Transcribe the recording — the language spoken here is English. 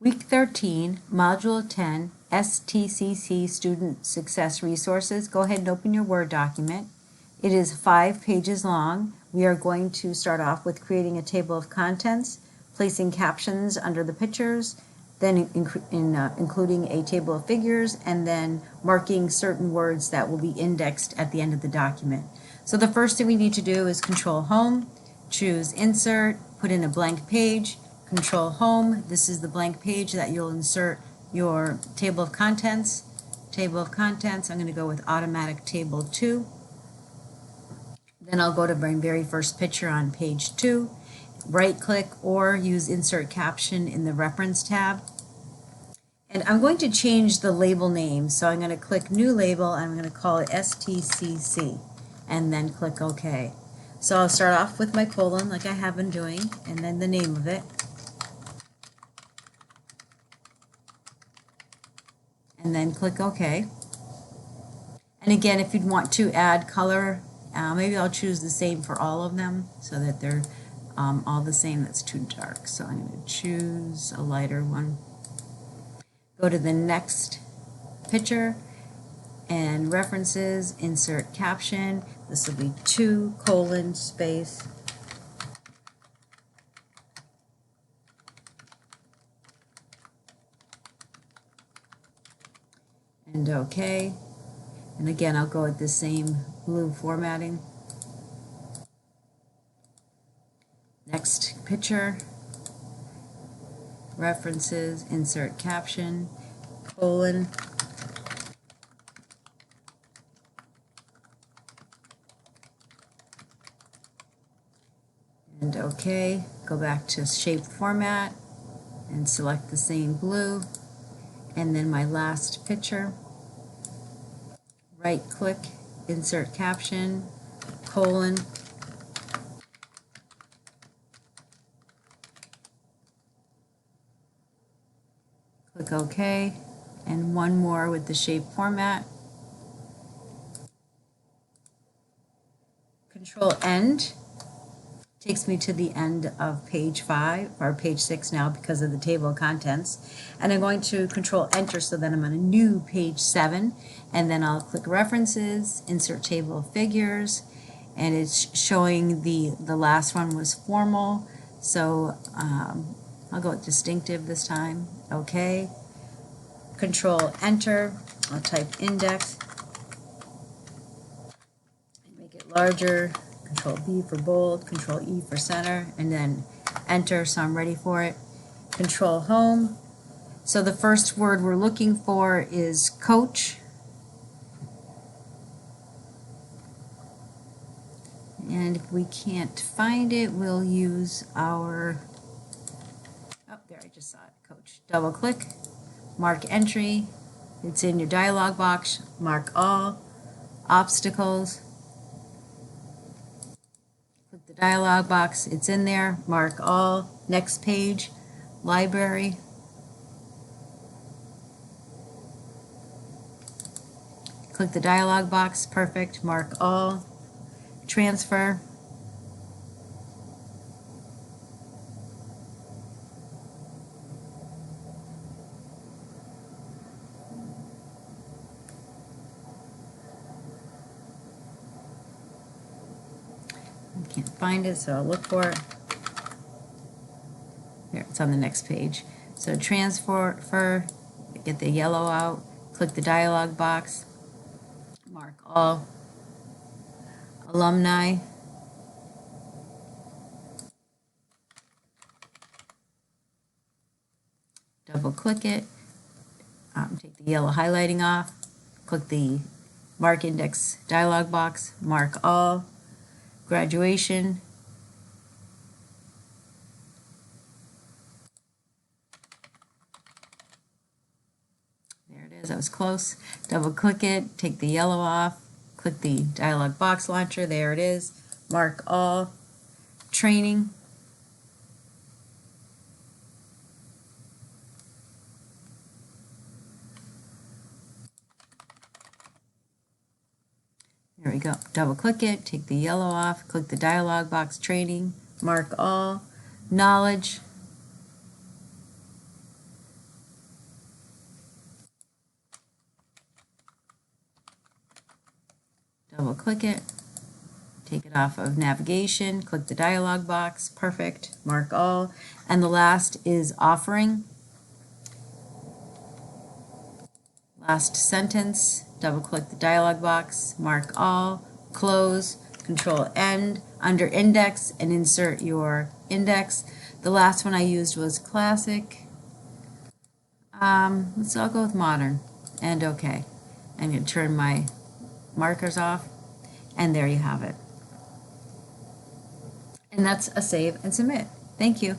Week 13, Module 10, STCC Student Success Resources. Go ahead and open your Word document. It is 5 pages long. We are going to start off with creating a table of contents, placing captions under the pictures, then including a table of figures, and then marking certain words that will be indexed at the end of the document. So the first thing we need to do is Control Home, choose Insert, put in a blank page, Control Home. This is the blank page that you'll insert your table of contents. Table of contents, I'm going to go with Automatic Table 2. Then I'll go to my very first picture on page 2. Right click or use Insert Caption in the Reference tab. And I'm going to change the label name. So I'm going to click New Label and I'm going to call it STCC and then click OK. So I'll start off with my colon like I have been doing and then the name of it. And then click OK. And again, if you'd want to add color, maybe I'll choose the same for all of them so that they're all the same. That's too dark. So I'm going to choose a lighter one. Go to the next picture and references, insert caption. This will be 2 colon space. And OK. And again, I'll go with the same blue formatting. Next picture, references, insert caption, colon. And OK. Go back to shape format and select the same blue. And then my last picture. Right click, insert caption, colon. Click OK. And one more with the shape format. Control End. Takes me to the end of page 5, or page 6 now because of the table of contents. And I'm going to Control Enter so that I'm on a new page 7. And then I'll click References, Insert Table of Figures, and it's showing the last one was formal. So I'll go with distinctive this time. OK. Control Enter. I'll type index. Make it larger. Control B for bold, Control E for center, and then enter, so I'm ready for it. Control Home. So the first word we're looking for is coach. And if we can't find it, we'll use our, oh, there, I just saw it, coach. Double click, mark entry. It's in your dialog box, mark all, obstacles. The dialog box, it's in there, mark all. Next page, library. Click the dialog box, perfect, mark all. Transfer. Can't find it, so I'll look for it. There, it's on the next page. So transfer, get the yellow out, click the dialog box, mark all. Alumni. Double click it, take the yellow highlighting off, click the mark index dialog box, mark all. Graduation. There it is, I was close. Double click it, take the yellow off, click the dialog box launcher, there it is. Mark all. Training. There we go. Double click it, take the yellow off, click the dialog box, training, mark all. Knowledge. Double click it, take it off of navigation, click the dialog box, perfect, mark all. And the last is offering. Last sentence, double click the dialog box, mark all, close, control end, under index and insert your index. The last one I used was classic. I'll go with modern and okay. I'm going to turn my markers off and there you have it. And that's a save and submit. Thank you.